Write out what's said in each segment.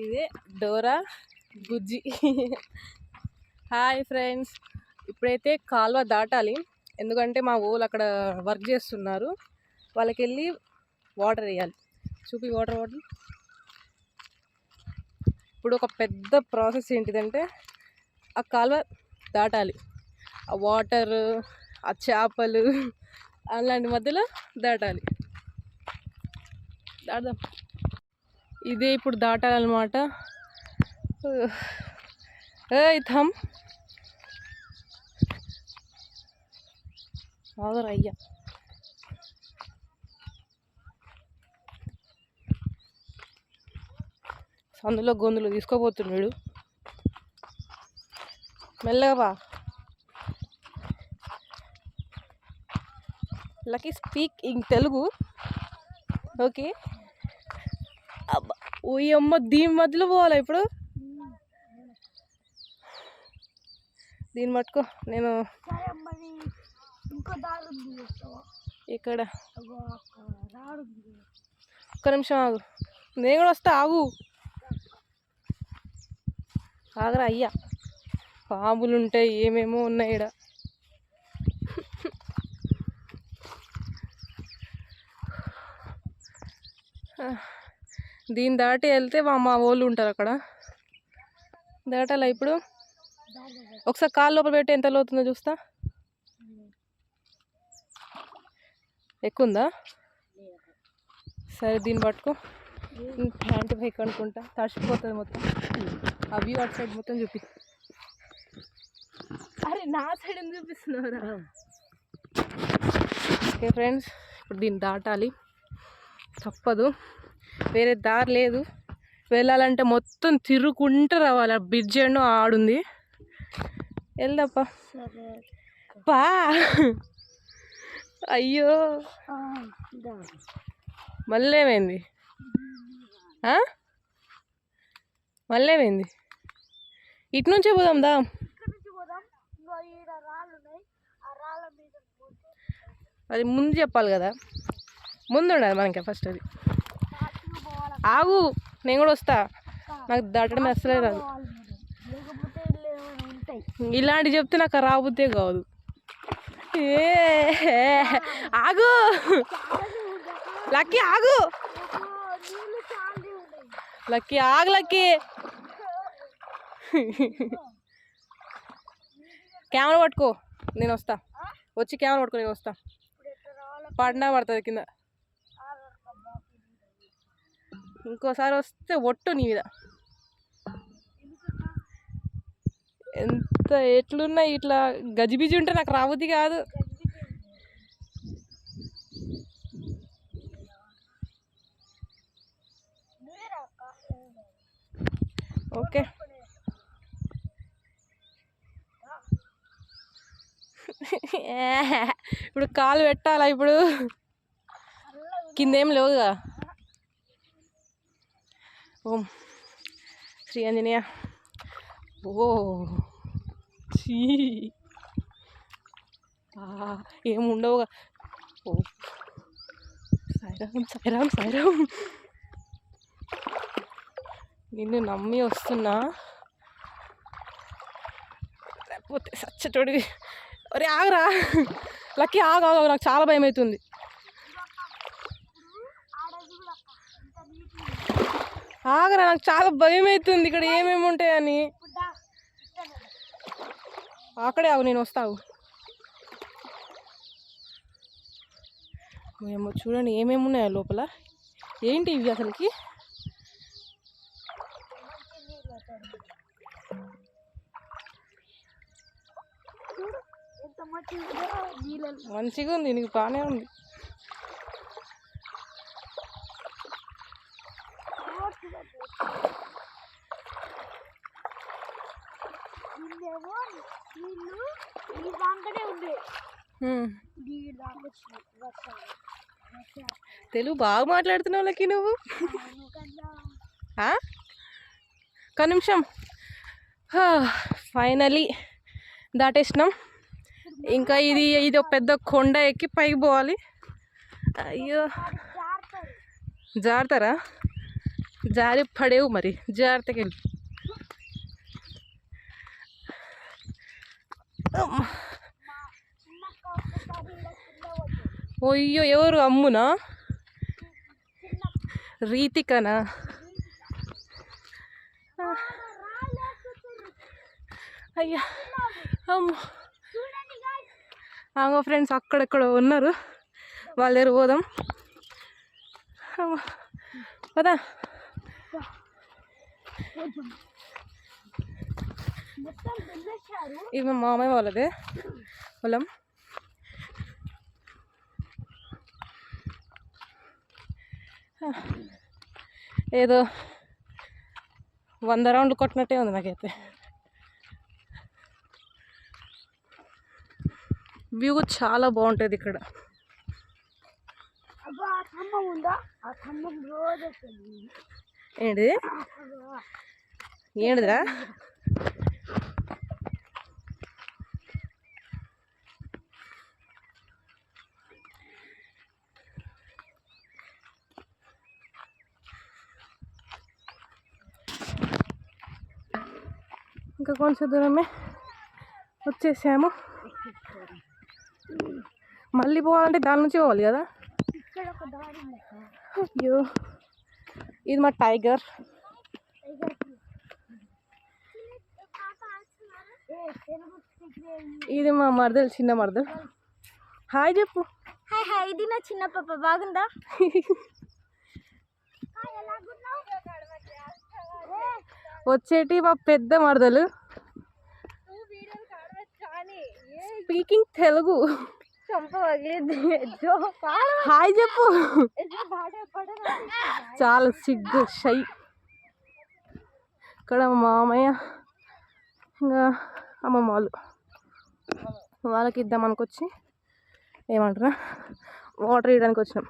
ఇదే డోరా బుజ్జి. Hi friends, ఇప్పుడైతే కాలువ దాటాలి. ఎందుకంటే మా ఊళ్ళు అక్కడ వర్క్ చేస్తున్నారు, వాళ్ళకి వెళ్ళి వాటర్ వేయాలి. చూపి వాటర్. ఇప్పుడు ఒక పెద్ద ప్రాసెస్ ఏంటిదంటే ఆ కాలువ దాటాలి. ఆ వాటర్, ఆ చేపలు అలాంటి మధ్యలో దాటాలి. దాడదాం. ఇదే ఇప్పుడు దాటాలన్నమాట. థమ్ అయ్యా, అందులో గొంతులు తీసుకోపోతున్నాడు. మెల్లగా బా. Lucky speak in Telugu. Okay. అబ్బా ఓయమ్మ, దీని మధ్యలో పోవాలా ఇప్పుడు? దీన్ని పట్టుకో. నేను ఇక్కడ ఒక్క నిమిషం ఆగు, నేను కూడా వస్తా. ఆగరా అయ్యా, పాములు ఉంటాయి, ఏమేమో ఉన్నాయి ఇక్కడ. దీన్ని దాటి వెళ్తే మా వాళ్ళు ఉంటారు అక్కడ. దాటాలా ఇప్పుడు? ఒకసారి కాలు లోపల పెట్టి ఎంత లోతుందో చూస్తా. ఎక్కువందా? సరే, దీన్ని పట్టుకో. హ్యాండ్ బైక్ అనుకుంటా, తడిసిపోతుంది మొత్తం. ఆ వ్యూ అటు సైడ్ మొత్తం చూపి. అరే నా సైడ్ ఎందుకు చూపిస్తున్నారా? ఓకే ఫ్రెండ్స్, ఇప్పుడు దీన్ని దాటాలి, తప్పదు, వేరే దారి లేదు. వెళ్ళాలంటే మొత్తం తిరుగుకుంటూ రావాలి. బ్రిడ్జ్ ఏమో ఆడుంది. వెళ్దాపా. పా. అయ్యో, మళ్ళీ ఏమైంది? మళ్ళీ ఏమైంది? ఇటు నుంచే పోదాం దా. అది ముందు చెప్పాలి కదా, ముందు ఉండాలి మనకి ఫస్ట్. అది ఆగు, నేను కూడా వస్తా. నాకు దాటడం అసలే రాదు. ఇలాంటి చెప్తే నాకు రాబుద్దే కాదు. ఆగు లక్కీ, ఆగు లక్కీ, ఆగు లక్కీ. కెమెరా పట్టుకో, నేను వస్తా. వచ్చి కెమెరా పట్టుకో, నేను వస్తా. పడినా పడుతుంది కింద. ఇంకోసారి వస్తే ఒట్టు నీ మీద. ఎంత ఎట్లున్నాయి, ఇట్లా గజిబిజి ఉంటే నాకు రాబుద్ది కాదు. ఓకే, ఇప్పుడు కాలు పెట్టాలా? ఇప్పుడు కిందేం లేవుగా. ఓం శ్రీ ఆంజనేయ. ఓ చీ, ఏముండవుగా. ఓ సాయిరామ్ సాయిరామ్ సాయిరామ్. నిన్ను నమ్మి వస్తున్నా, లేకపోతే సచ్చటోడి. ఒరే ఆగరా లక్కీ, ఆగు, నాకు చాలా భయం అవుతుంది. ఆగరా, నాకు చాలా భయం అవుతుంది. ఇక్కడ ఏమేమి ఉంటాయని. అక్కడే ఆగు, నేను వస్తావు. మేము చూడండి ఏమేమి ఉన్నాయో లోపల. ఏంటి ఇవి అసలుకి? మంచిగా ఉంది, నీకు బాగానే ఉంది. తెలుగు బాగా మాట్లాడుతున్నావు లక్కీ నువ్వు. ఒక్క నిమిషం. ఫైనలీ దాటేసినాం. ఇంకా ఇది ఒక పెద్ద కొండ ఎక్కి పైకి పోవాలి. అయ్యో జారుతారా? జారి పడేవు మరి, జాగ్రత్తకి వెళ్ళి. అయ్యో ఎవరు? అమ్మునా? రీతికనా? అయ్యా అమ్మ. ఫ్రెండ్స్ అక్కడెక్కడ ఉన్నారు, వాళ్ళ దగ్గర పోదాం. పదా ఇవి మా మామయ్య వాళ్ళదే పొలం. ఏదో 100 రౌండ్లు కొట్టినట్టే ఉంది నాకైతే. వ్యూ చాలా బాగుంటుంది ఇక్కడ. ఏంటిది? ఏంటిదిరా? ఇంకా కొంచెం దూరమే వచ్చేసాము. మళ్ళీ పోవాలంటే దాని నుంచి పోవాలి కదా. అయ్యో ఇది మా టైగర్. ఇది మా మరదలు, చిన్న మరదలు. హాయ్ చెప్పు. Hi hi. ఇది నా చిన్న పాప. బాగుందా? వచ్చేటి మా పెద్ద మరదలు. స్పీకింగ్ తెలుగు. హాయ్ చెప్పు. చాలా సిగ్గు, షై. ఇక్కడ మా మామయ్య ఇంకా అమ్మమ్మ వాళ్ళకి ఇద్దాం అనుకొచ్చి, ఏమంటారా, వాటర్ ఇవ్వడానికి వచ్చినాం.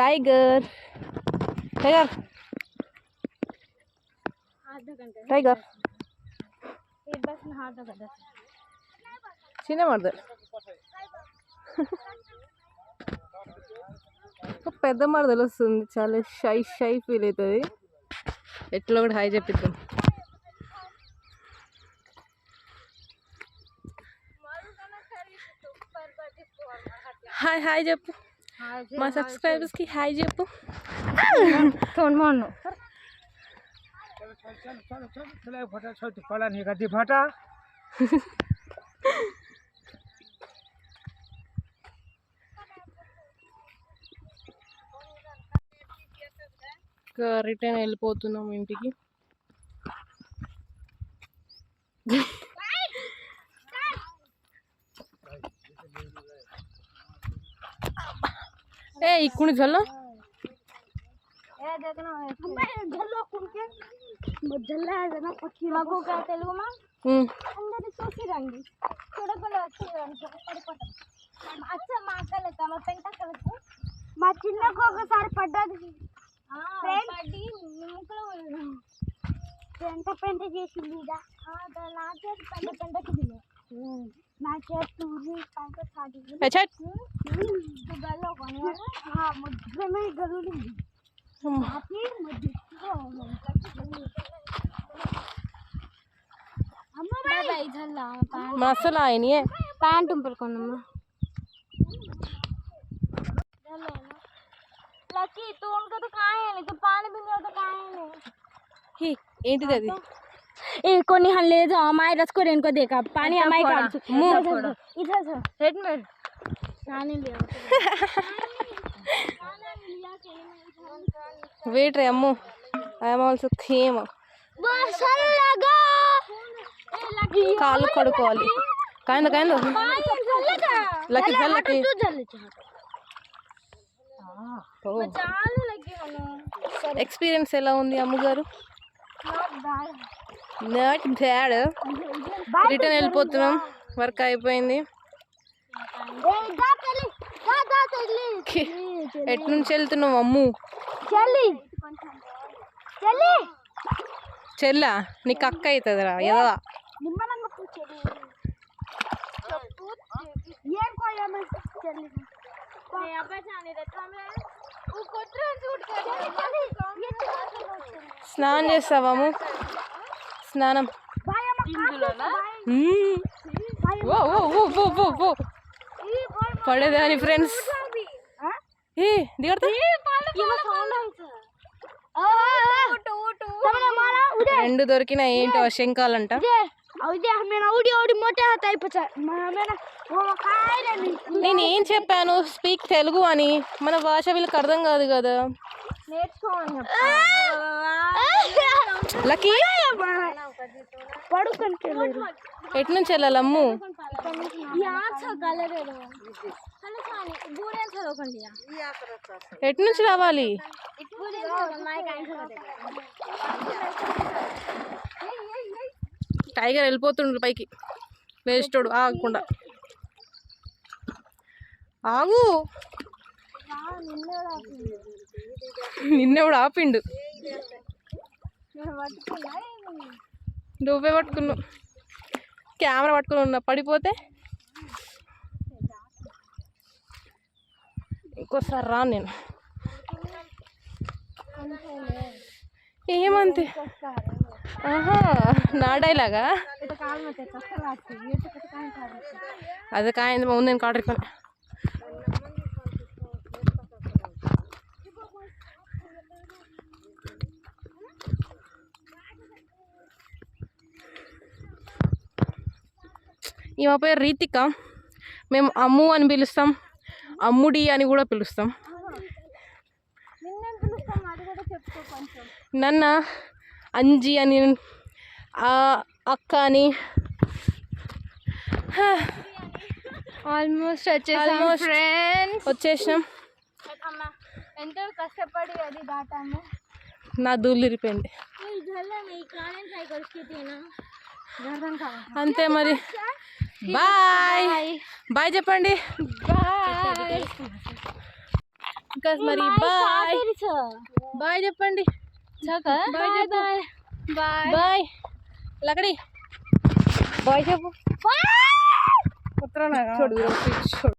టైగర్ టైగర్ టైగర్ చిన్న మరదలు. పెద్ద మరదలు వస్తుంది, చాలా షై షై ఫీల్ అవుతుంది. ఎట్లా కూడా హాయ్ చెప్పిద్దాం. హాయ్ హాయ్ చెప్పు. మా సబ్స్క్రైబర్స్కి హాయ్ చెప్పు. రిటర్న్ వెళ్ళిపోతున్నాం ఇంటికి. ए इकुनी झल्लो ए देखना झल्लो कुनके झल्ला है ना पक्षी मगो का तेलुगु में अंदर सोची रंगी थोड़ा कोला पड़पट अच्छा माकले का मैं पेंटा कलको మా చిన్నకు ఒకసారి పడ్డది. పడ్డి ముక్కలు పెంట చేసింది. నా చేతి పెంటకి దిలే నా చేతి తూరి పంట సాగి గల్లో కొని ముద్రమే గరుడింది. मसाला है नहीं है पैंट ऊपर कोनम्मा लकी तो उनका तो कहाँ है नहीं तो पानी भी नहीं तो कहाँ है नहीं ही ఏంటి అది ए कोनी हन ले जाओ हमारे रस को रेन को देखा पानी हमारे काट मुंह इधर से हेड में नानी लिया वेट रे अम्मू आई एम आल्सो खेम बस लगा కాళ్ళు కడుక్కోవాలి. కాయిందో లక్కీ లక్కీ ఎక్స్పీరియన్స్ ఎలా ఉంది అమ్మగారు? Not bad. రిటర్న్ వెళ్ళిపోతున్నాం, వర్క్ అయిపోయింది. ఎటు నుంచి వెళ్తున్నాం అమ్ము? చెల్లా నీకు అక్క అవుతుందిరా ఎదవా. స్నానం చేస్తావాము స్నానం ఓ ఓ ఓ ఓ ఓ ఓ పడేదాని ఫ్రెండ్స్ ఏ దిగడతా రెండు దొరికిన ఏంటో శంకాలంట నేను ఏం చెప్పాను స్పీక్ తెలుగు అని మన భాష వీళ్ళకి అర్థం కాదు కదా లక్కీ ఎటు నుంచి వెళ్ళాలి అమ్ము ఎటు నుంచి రావాలి టైగర్ వెళ్ళిపోతుండ్రు పైకి వేస్టోడు ఆగకుండా ఆగు నిన్నెవడు ఆపిండు నువ్వే పట్టుకున్నావు కెమెరా పట్టుకుని ఉన్నా పడిపోతే ఇంకోసారి రాను నేను ఏమంతే ఆహా నా డైలాగా అది కాయింది ముందు నేను కాటరికొని ఈమె పేరు రీతిక మేము అమ్ము అని పిలుస్తాం అమ్ముడి అని కూడా పిలుస్తాం నన్న అంజి అని అక్క అని ఆల్మోస్ట్ వచ్చేసినాం ఎంతో కష్టపడి అది దాటాము నా దూళ్ళు ఇరిపోయింది అంతే మరి బాయ్ బాయ్ చెప్పండి ఇంకా మరి బాయ్ బాయ్ చెప్పండి బాయ్ బాయ్ లకడి బాయ్ చెప్పు